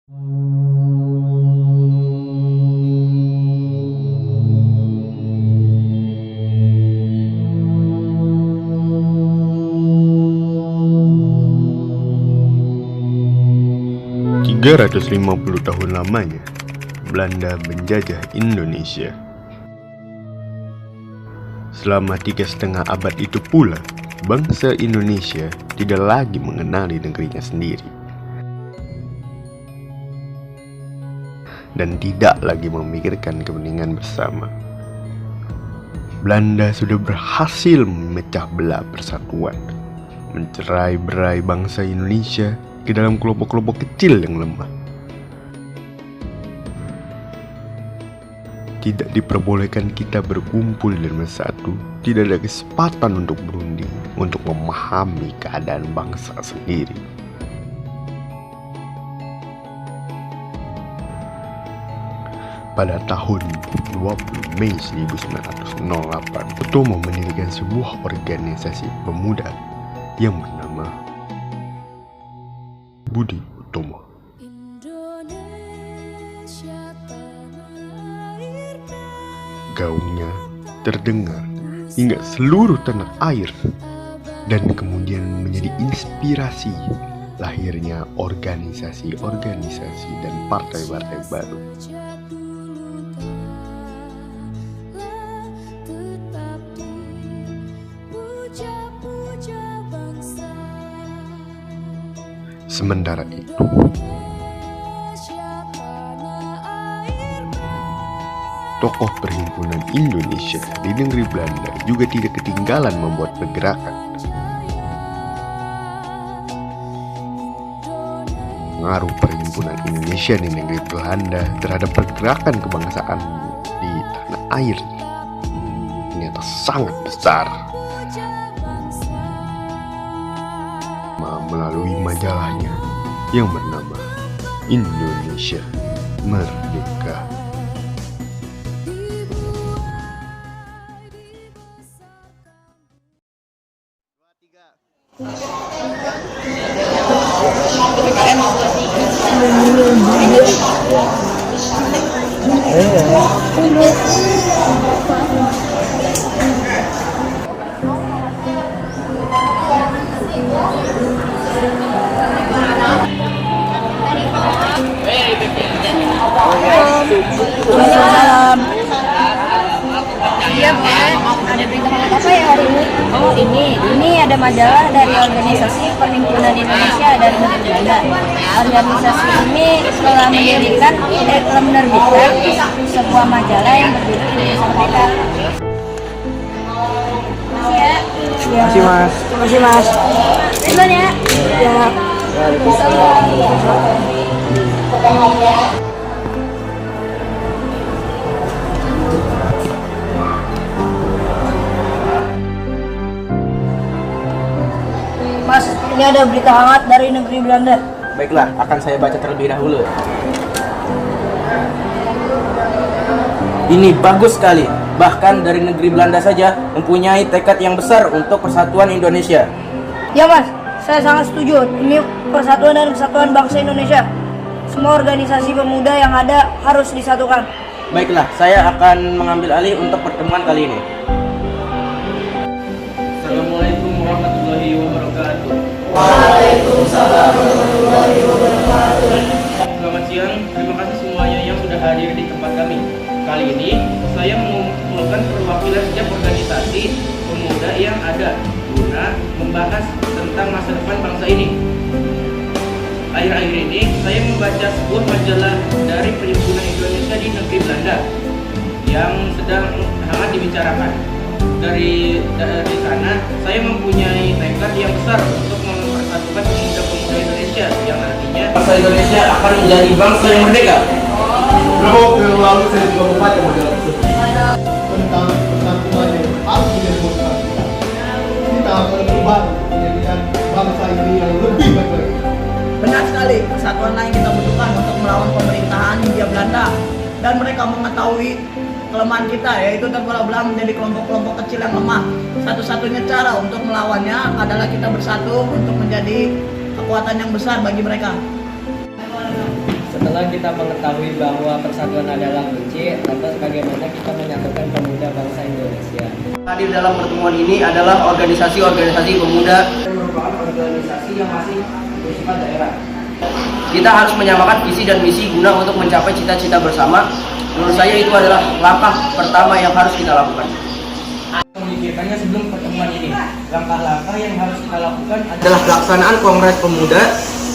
...350 tahun lamanya Belanda menjajah Indonesia. Selama 3,5 abad itu pula, bangsa Indonesia tidak lagi mengenali negerinya sendiri dan tidak lagi memikirkan kepentingan bersama. Belanda sudah berhasil memecah belah persatuan, mencerai-berai bangsa Indonesia ke dalam kelompok-kelompok kecil yang lemah. Tidak diperbolehkan kita berkumpul dan bersatu. Tidak ada kesempatan untuk berunding, untuk memahami keadaan bangsa sendiri. Pada tahun 20 Mei 1908, Utomo mendirikan sebuah organisasi pemuda yang bernama Budi Utomo. Gaungnya terdengar hingga seluruh tanah air dan kemudian menjadi inspirasi lahirnya organisasi-organisasi dan partai-partai baru. Sementara itu, tokoh perhimpunan Indonesia di negeri Belanda juga tidak ketinggalan membuat pergerakan. Pengaruh perhimpunan Indonesia di negeri Belanda terhadap pergerakan kebangsaan di tanah air ternyata sangat besar. Melalui majalahnya yang bernama Indonesia Merdeka. Waalaikumsalam. Iya, ada berita apa ya hari ini? Oh, ini ada majalah dari organisasi Perhimpunan Indonesia dan negeri Belanda. Organisasi ini telah menerbitkan sebuah majalah yang berjudul Indonesia Merdeka. Terima kasih, Mas. Terima kasih, Mas. Duluan ya. Ya. Mas, ini ada berita hangat dari negeri Belanda. Baiklah, akan saya baca terlebih dahulu. Ini bagus sekali. Bahkan dari negeri Belanda saja mempunyai tekad yang besar untuk persatuan Indonesia. Ya, Mas, saya sangat setuju. Ini persatuan dan kesatuan bangsa Indonesia. Semua organisasi pemuda yang ada harus disatukan. Baiklah, saya akan mengambil alih untuk pertemuan kali ini. Assalamualaikum warahmatullahi wabarakatuh. Waalaikumsalam warahmatullahi wabarakatuh. Selamat siang, terima kasih semuanya yang sudah hadir di tempat kami. Kali ini saya mengumpulkan perwakilan setiap organisasi pemuda yang ada guna membahas tentang masa depan bangsa ini. Akhir-akhir ini saya membaca sebuah majalah dari Perhimpunan Indonesia di negeri Belanda yang sedang hangat dibicarakan. Dari sana saya mempunyai tekad yang besar untuk mempersatukan pemuda-pemuda Indonesia yang nantinya bangsa Indonesia akan menjadi bangsa yang merdeka. Beberapa waktu yang lalu saya juga membaca majalah tersebut tentang persatuan yang harus dilakukan. Kita akan berubah menjadikan bangsa ini yang lebih baik. Benar sekali, persatuan lain kita butuhkan untuk melawan pemerintahan Hindia Belanda dan mereka mengetahui kelemahan kita, yaitu terbelah-belah menjadi kelompok-kelompok kecil yang lemah. Satu-satunya cara untuk melawannya adalah kita bersatu untuk menjadi kekuatan yang besar bagi mereka. Setelah kita mengetahui bahwa persatuan adalah kunci, lantas bagaimana kita menyatukan pemuda bangsa Indonesia? Hadir dalam pertemuan ini adalah organisasi-organisasi pemuda yang merupakan organisasi yang masih bersifat daerah. Kita harus menyamakan visi dan misi guna untuk mencapai cita-cita bersama. Menurut saya itu adalah langkah pertama yang harus kita lakukan. Memikirkannya sebelum pertemuan ini, langkah-langkah yang harus kita lakukan adalah pelaksanaan Kongres Pemuda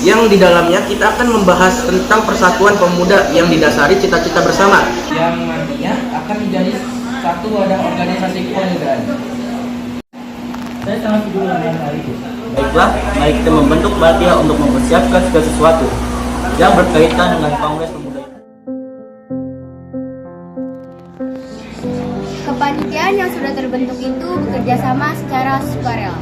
yang di dalamnya kita akan membahas tentang persatuan pemuda yang didasari cita-cita bersama yang nantinya akan menjadi satu wadah organisasi kepemudaan. Saya sangat setuju dengan hal itu. Baiklah, mari kita membentuk panitia untuk mempersiapkan segala sesuatu yang berkaitan dengan Kongres Pemuda. Kepanitiaan yang sudah terbentuk itu bekerja sama secara sukarela.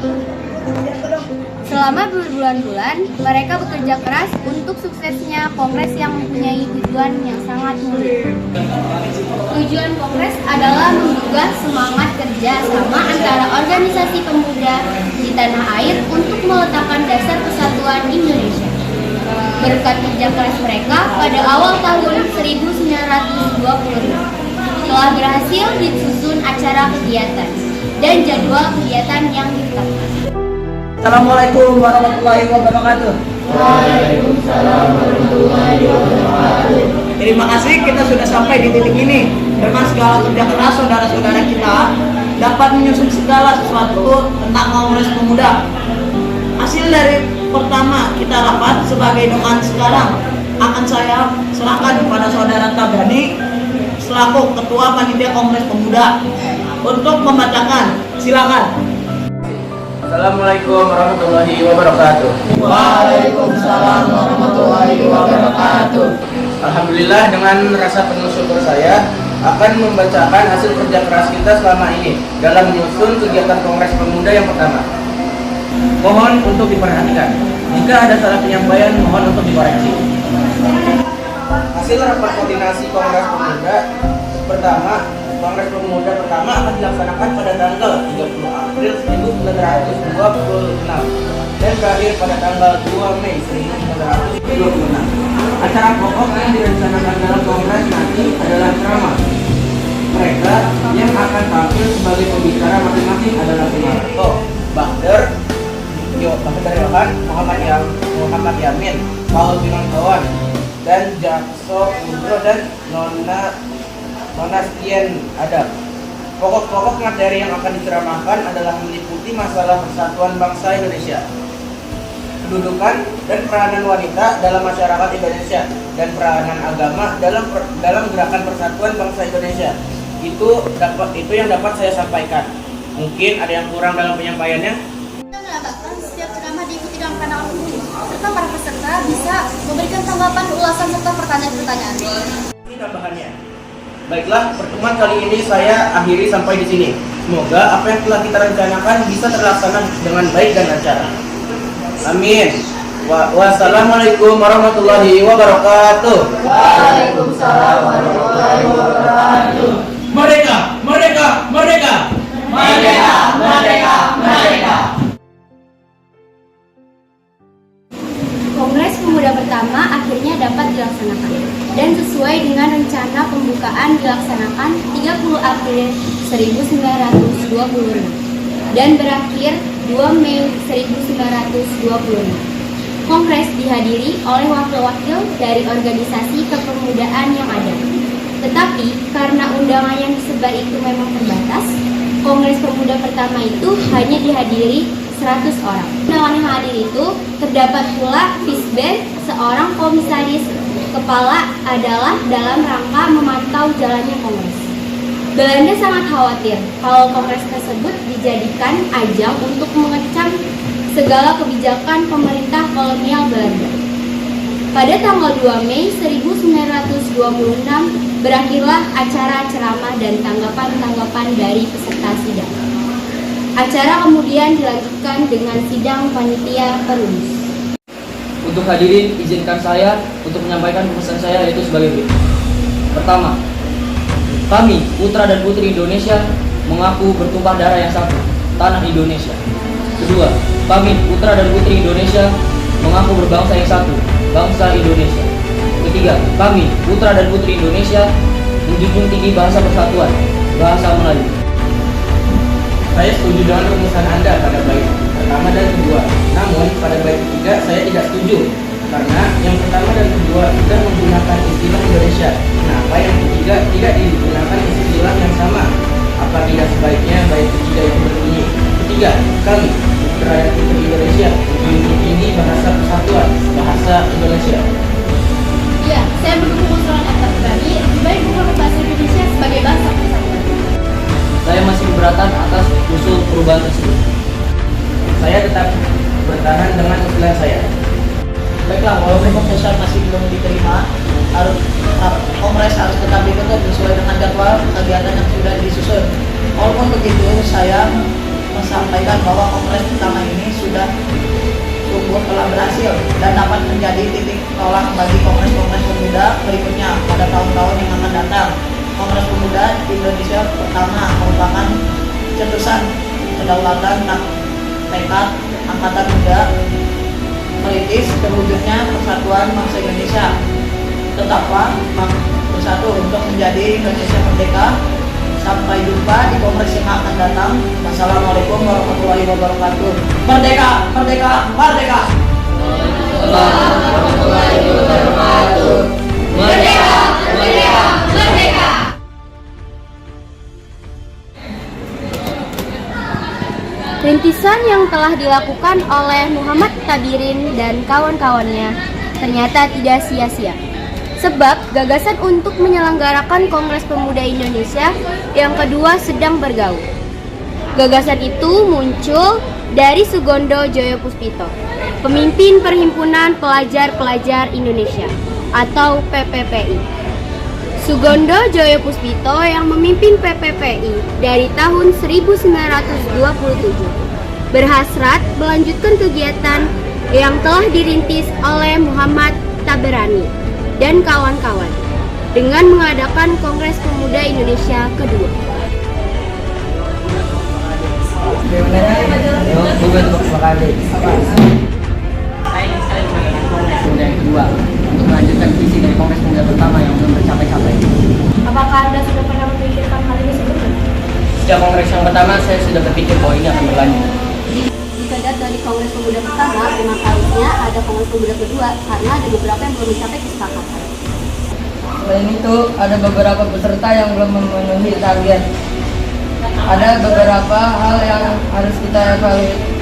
Selama berbulan-bulan, mereka bekerja keras untuk suksesnya kongres yang mempunyai tujuan yang sangat mulia. Tujuan kongres adalah menggugah semangat kerja sama antara organisasi pemuda di tanah air untuk meletakkan dasar persatuan Indonesia. Berkat kerja keras mereka pada awal tahun 1925, telah berhasil disusun acara kegiatan dan jadwal kegiatan yang ditetapkan. Assalamualaikum warahmatullahi wabarakatuh. Waalaikumsalam warahmatullahi wabarakatuh. Terima kasih kita sudah sampai di titik ini. Dengan segala kerja keras saudara-saudara kita dapat menyusun segala sesuatu tentang Kongres Pemuda. Hasil dari pertama kita rapat sebagai dengan sekarang akan saya serahkan kepada saudara Tabrani selaku Ketua Panitia Kongres Pemuda untuk membacakan. Silakan. Assalamualaikum warahmatullahi wabarakatuh. Waalaikumsalam warahmatullahi wabarakatuh. Alhamdulillah, dengan rasa penuh syukur saya akan membacakan hasil kerja keras kita selama ini dalam menyusun kegiatan Kongres Pemuda yang pertama. Mohon untuk diperhatikan. Jika ada salah penyampaian, mohon untuk dikoreksi. Hasil rapat koordinasi Kongres Pemuda pertama, Kongres Pemuda pertama akan dilaksanakan pada tanggal 30 April 1926 dan berakhir pada tanggal 2 Mei 1926. Acara pokok yang direncanakan dalam kongres nanti adalah ceramah. Mereka yang akan tampil sebagai pembicara masing-masing adalah Sumarto, Bakder, Yohan, Muhammad Yamin, Paul Binongkawan, dan Jakso Pudro dan Nona Stien Adam. Pokok-pokok materi yang akan diceramahkan adalah meliputi masalah persatuan bangsa Indonesia, kedudukan dan peranan wanita dalam masyarakat Indonesia, dan peranan agama dalam gerakan persatuan bangsa Indonesia. Itu yang dapat saya sampaikan. Mungkin ada yang kurang dalam penyampaiannya. Kita mengatakan setiap ceramah diikuti dengan pandangan umum, serta para peserta bisa memberikan tanggapan, ulasan, serta pertanyaan-pertanyaan. Ini tambahannya. Baiklah, pertemuan kali ini saya akhiri sampai di sini. Semoga apa yang telah kita rencanakan bisa terlaksana dengan baik dan lancar. Amin. Wassalamualaikum warahmatullahi wabarakatuh. Waalaikumsalam warahmatullahi wabarakatuh. Merdeka, merdeka, merdeka. Merdeka, merdeka, merdeka. Kongres Pemuda pertama akhirnya dapat dilaksanakan dan sesuai dengan rencana pembukaan dilaksanakan 30 April 1926 dan berakhir 2 Mei 1926. Kongres dihadiri oleh wakil-wakil dari organisasi kepemudaan yang ada. Tetapi karena undangan yang disebar itu memang terbatas, Kongres Pemuda pertama itu hanya dihadiri 100 orang. Undangan yang hadir itu terdapat pula Fisben, seorang komisaris kepala adalah dalam rangka memantau jalannya kongres. Belanda sangat khawatir kalau kongres tersebut dijadikan ajang untuk mengecam segala kebijakan pemerintah kolonial Belanda. Pada tanggal 2 Mei 1926 berakhirlah acara ceramah dan tanggapan-tanggapan dari peserta sidang. Acara kemudian dilanjutkan dengan sidang panitia perumus. Untuk hadirin, izinkan saya untuk menyampaikan pesan saya yaitu sebagai berikut. Pertama, kami, putra dan putri Indonesia, mengaku bertumpah darah yang satu, tanah Indonesia. Kedua, kami, putra dan putri Indonesia, mengaku berbangsa yang satu, bangsa Indonesia. Ketiga, kami, putra dan putri Indonesia, menjunjung tinggi bahasa persatuan, bahasa Melayu. Saya setuju dengan rumusan Anda pada bait pertama dan kedua. Namun pada bait ketiga saya tidak setuju karena yang pertama dan kedua sudah menggunakan istilah Indonesia. Kenapa yang ketiga tidak digunakan istilah yang sama? Apa tidak sebaiknya bait ketiga itu berbunyi? Ketiga, kami, putra dan putri Indonesia, menjunjung tinggi bahasa persatuan, bahasa Indonesia. Ya, saya mendukung usulan Anda pribadi, lebih baik menggunakan bahasa Indonesia sebagai bahasa persatuan. Saya masih keberatan atas usul perubahan tersebut. Saya tetap bertahan dengan usulan saya. Baiklah, walaupun keputusan masih belum diterima, Kongres harus tetap ditutup sesuai dengan jadwal kegiatan yang sudah disusun. Walaupun begitu, saya menyampaikan bahwa Kongres pertama ini sudah sungguh telah berhasil dan dapat menjadi titik tolak bagi Kongres-Kongres pemuda berikutnya pada tahun-tahun yang akan datang. Kongres Pemuda di Indonesia pertama merupakan cetusan kedaulatan tekad angkatan muda merintis terwujudnya persatuan bangsa Indonesia. Tetaplah bersatu untuk menjadi Indonesia merdeka. Sampai jumpa di kongres yang akan datang. Wassalamualaikum warahmatullahi wabarakatuh. Merdeka, merdeka, merdeka. Warahmatullahi wabarakatuh. Merdeka, merdeka, merdeka. Rintisan yang telah dilakukan oleh Muhammad Tabirin dan kawan-kawannya ternyata tidak sia-sia. Sebab gagasan untuk menyelenggarakan Kongres Pemuda Indonesia yang kedua sedang bergaung. Gagasan itu muncul dari Sugondo Joyopuspito, pemimpin Perhimpunan Pelajar-Pelajar Indonesia atau PPPI. Sugondo Joyopuspito yang memimpin PPPI dari tahun 1927 berhasrat melanjutkan kegiatan yang telah dirintis oleh Muhammad Taberani dan kawan-kawan dengan mengadakan Kongres Pemuda Indonesia kedua. Saya ingin sekali mengadakan Kongres Pemuda yang kedua untuk melanjutkan visi dari Kongres Pemuda pertama yang belum tercapai-capai. Apakah Anda sudah pernah memikirkan hal ini sebelumnya? Sejak Kongres yang pertama, saya sudah berpikir bahwa ini akan berlanjut. Jika dilihat dari Kongres Pemuda pertama, memang harusnya ada Kongres Pemuda kedua karena ada beberapa yang belum mencapai kesepakatan. Selain itu, ada beberapa peserta yang belum memenuhi target. Ada beberapa hal yang harus kita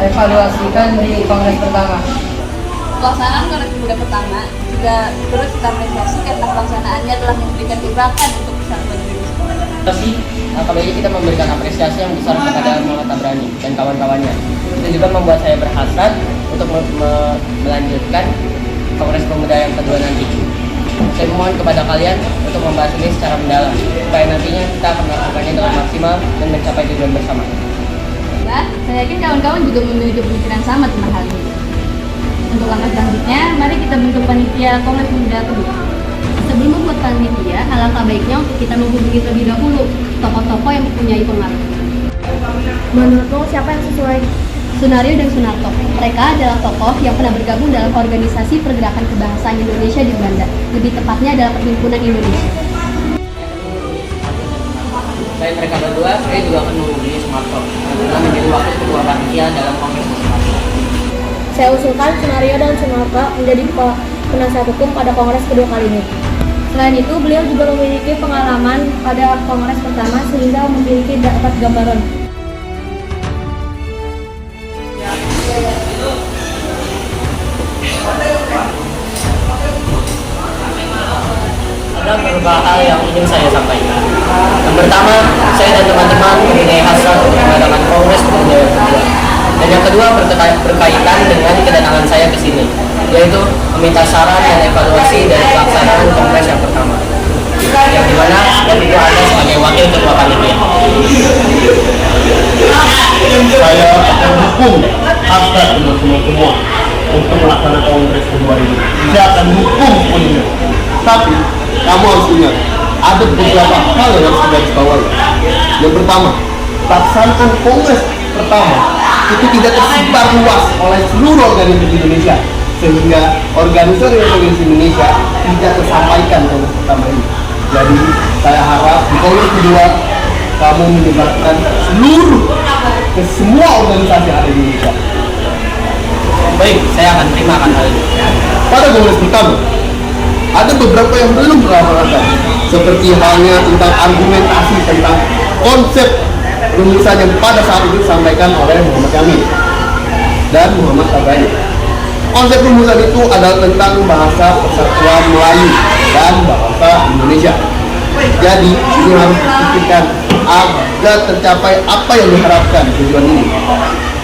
evaluasikan di Kongres pertama. Pelaksanaan Kongres Pemuda pertama juga turut kita apresiasi karena pelaksanaannya telah memberikan gebrakan untuk persatuan Indonesia. Tapi, apalagi kita memberikan apresiasi yang besar kepada Muhammad Tabrani dan kawan-kawannya. Itu juga membuat saya berhasrat untuk melanjutkan Kongres Pemuda yang kedua nanti. Saya mohon kepada kalian untuk membahas ini secara mendalam, supaya nantinya kita akan melakukannya dengan maksimal dan mencapai tujuan bersama. Nah, saya yakin kawan-kawan juga memiliki pemikiran sama tentang hal ini. Untuk langkah selanjutnya, mari kita bentuk panitia Kongres Pemuda kedua. Sebelum membuat panitia, alangkah baiknya untuk kita menghubungi terlebih dahulu tokoh-tokoh yang mempunyai pengaruh. Menurutmu siapa yang sesuai? Sunario dan Sunarto. Mereka adalah tokoh yang pernah bergabung dalam organisasi pergerakan kebahasaan Indonesia di Belanda. Lebih tepatnya adalah Perhimpunan Indonesia. Selain mereka berdua, saya juga akan menghubungi Sumarto karena menjadi wakil ketua panitia dalam Kongres Sumarto. Saya usulkan Sunario dan Sunarto menjadi penasihat hukum pada Kongres kedua kali ini. Selain itu, beliau juga memiliki pengalaman pada Kongres pertama sehingga memiliki dapat gambaran. Ada beberapa hal yang ingin saya sampaikan. Yang pertama, saya dan teman-teman mempunyai hasrat untuk mengadakan Kongres Pemuda yang kedua. Dan yang kedua berkaitan dengan kedatangan saya ke sini, yaitu meminta saran dan evaluasi dari pelaksanaan Kongres yang pertama. Yang dimana itu ada sebagai wakil ketua panitia. Saya akan dukung hasrat teman-teman semua untuk melaksanakan kongres kedua ini. Saya akan dukung sepenuhnya. Tapi kamu harus ingat, ada beberapa hal yang harus digarisbawahi. Yang pertama, pelaksanaan kongres pertama itu tidak tersebar luas oleh seluruh organisasi Indonesia, sehingga organisasi Indonesia tidak tersampaikan kongres pertama ini. Jadi saya harap di kongres kedua kamu menyebarkan seluruh ke semua organisasi yang ada di Indonesia. Baik, saya akan terima akan hal ini. Pada kongres pertama, ada beberapa yang belum terlaksana, seperti halnya tentang argumentasi tentang konsep rumusan yang pada saat itu disampaikan oleh Muhammad Yamin dan Muhammad Tabrani. Konsep rumusan itu adalah tentang bahasa persatuan Melayu dan bahasa Indonesia. Jadi ini harus dipikirkan agar tercapai apa yang diharapkan tujuan ini.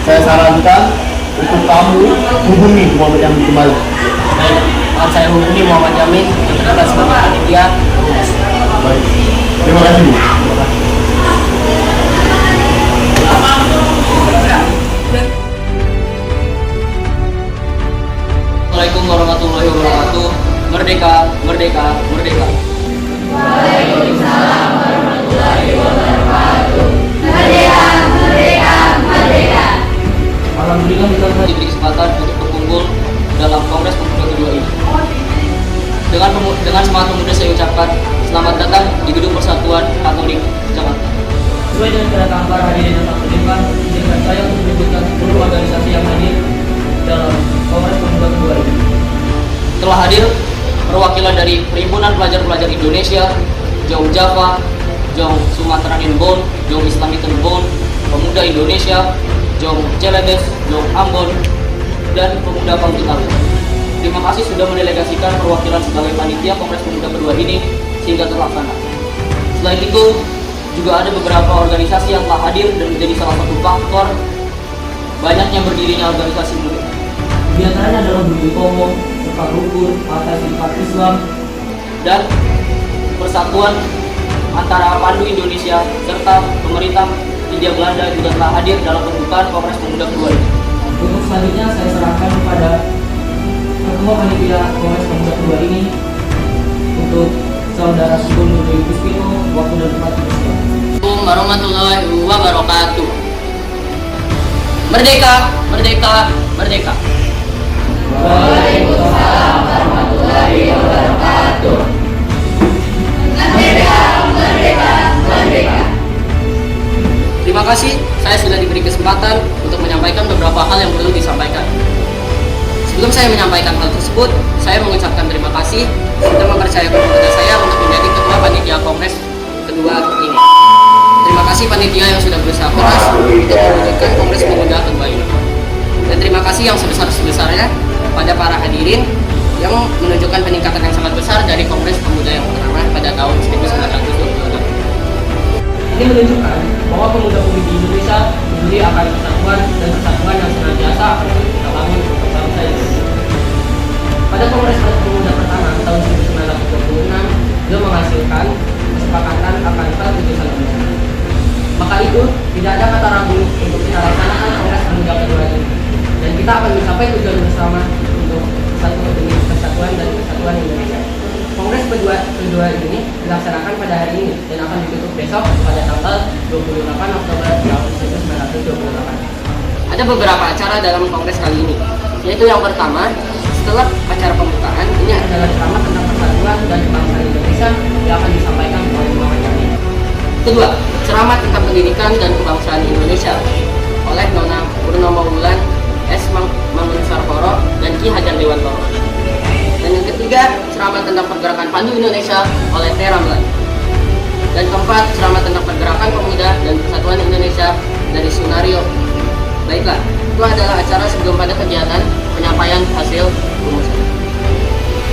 Saya sarankan untuk kamu hubungi Muhammad Yamin kembali. Baik, akan saya hubungi Muhammad Yamin yang terlibat sebagai panitia. Baik, terima kasih. Assalamualaikum warahmatullahi wabarakatuh. Merdeka, merdeka, merdeka. Waalaikumsalam warahmatullahi wabarakatuh. Merdeka, merdeka, merdeka. Alhamdulillah kita telah diberi kesempatan untuk berkumpul dalam Kongres Pemuda kedua ini. Dengan semangat pemuda saya ucapkan selamat datang di Gedung Persatuan Katolik Jakarta. Sesuai dengan kedatangan para hadirin yang tak terlibat, izinkan saya untuk menyebutkan seluruh organisasi yang hadir dalam Kongres Pemuda kedua ini. Telah hadir perwakilan dari Perhimpunan Pelajar-Pelajar Indonesia, Jong Java, Jong Sumatera Inbon, Jong Islamic Inbon, Pemuda Indonesia, Jong Celebes, Jong Ambon, dan Pemuda Pangkitawi. Terima kasih sudah mendelegasikan perwakilan sebagai panitia Kongres Pemuda kedua ini sehingga terlaksana. Selain itu, juga ada beberapa organisasi yang telah hadir dan menjadi salah satu faktor banyaknya berdirinya organisasi muda. Di antaranya adalah Budi Komo, Serta Rukun, Partai Simpat Islam, dan Persatuan antara Pandu Indonesia serta pemerintah Hindia Belanda juga telah hadir dalam pembukaan Kongres Pemuda kedua ini. Untuk selanjutnya saya serahkan kepada Ketua Panitia Kongres Pemuda kedua ini untuk Saudara Sugeng Nurul Puspito, waktu dan tempat dipersilakan. Assalamualaikum warahmatullahi wabarakatuh. Merdeka, merdeka, merdeka. Waalaikumsalam warahmatullahi wabarakatuh. Merdeka, merdeka, merdeka. Terima kasih, saya sudah diberi kesempatan untuk menyampaikan beberapa hal yang perlu disampaikan. Sebelum saya menyampaikan hal tersebut, saya mengucapkan terima kasih sudah mempercayakan kepada saya untuk menjadi ketua panitia Kongres kedua ini. Terima kasih panitia yang sudah berusaha keras untuk mewujudkan Kongres Pemuda kedua ini. Dan terima kasih yang sebesar-besarnya pada para hadirin yang menunjukkan peningkatan yang sangat besar dari Kongres Pemuda yang pertama pada tahun 1926. Ini menunjukkan bahwa pemuda-pemudi di Indonesia peduli akan persatuan dan persatuan yang senantiasa akan kita bangun untuk bangsa Indonesia. Pada Kongres Pemuda pertama tahun 1926, beliau menghasilkan kesepakatan akan keputusan bersama. Maka itu tidak ada kata ragu untuk kita laksanakan Kongres Pemuda kedua ini, dan kita akan mencapai tujuan bersama untuk satu demi persatuan dan kesatuan Indonesia. Kongres kedua ini dilaksanakan pada hari ini dan akan ditutup besok pada tanggal 28 Oktober tahun 1928. Ada beberapa acara dalam kongres kali ini, yaitu yang pertama, setelah acara pembukaan, ini adalah ceramah tentang persatuan dan kebangsaan Indonesia yang akan disampaikan oleh Muhammad Yamin. Kedua, ceramah tentang pendidikan dan kebangsaan Indonesia oleh Nona Purnomo Wulan, S. Mangunsarkoro, dan Ki Hajar Dewantoro. Dan yang ketiga, ceramah tentang pergerakan Pandu Indonesia oleh T. Ramlan. Dan keempat, ceramah tentang pergerakan pemuda dan persatuan Indonesia dari Sunario. Baiklah, itu adalah acara sebelum pada kegiatan penyampaian hasil rumusan.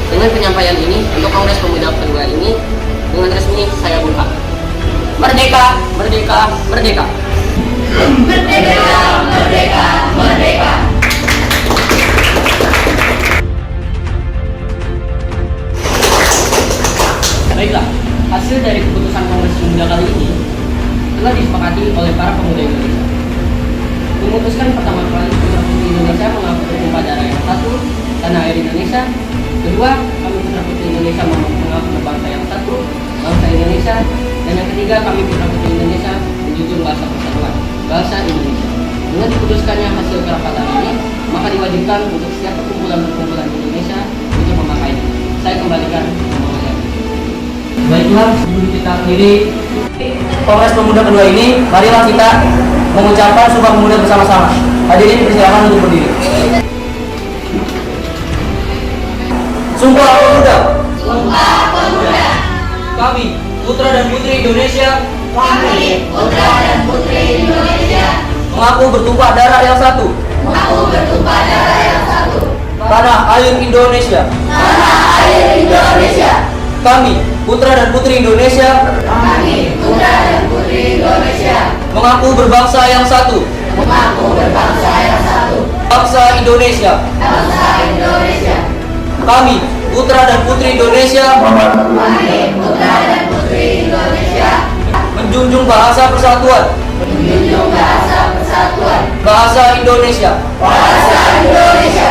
Dengan penyampaian ini, untuk Kongres Pemuda kedua ini, dengan resmi saya buka. Merdeka, merdeka, merdeka. Merdeka, merdeka, merdeka. Baiklah, hasil dari keputusan Kongres Pemuda kali ini telah disepakati oleh para pemuda Indonesia. Memutuskan pertama kali Putra Putri Indonesia mengaku bertumpah darah yang satu, tanah air Indonesia. Kedua, kami Putra Putri Indonesia mengaku bangsa yang satu, bangsa Indonesia. Dan yang ketiga, kami Putra Putri Indonesia menjunjung bahasa persatuan, bahasa Indonesia. Dengan diputuskannya hasil kerapatan ini, maka diwajibkan untuk setiap perkumpulan di Indonesia untuk memakainya. Saya kembalikan semuanya. Baiklah, sebelum kita akhiri Kongres Pemuda kedua ini, marilah kita mengucapkan Sumpah Pemuda bersama-sama. Hadirin persilakan untuk berdiri. Sumpah Pemuda. Sumpah Pemuda. Kami, putra dan putri Indonesia, Kami, putra dan putri Indonesia, mengaku bertumpah darah yang satu, mengaku bertumpah darah yang satu, tanah air Indonesia. tanah air Indonesia. Kami, putra dan putri Indonesia, Kami, putra dan putri Indonesia, mengaku berbangsa yang satu, mengaku berbangsa yang satu, bangsa Indonesia. bangsa Indonesia. Kami, putra dan putri Indonesia, Kami, putra dan putri Indonesia, menjunjung bahasa persatuan, menjunjung bahasa persatuan, bahasa Indonesia, bahasa Indonesia,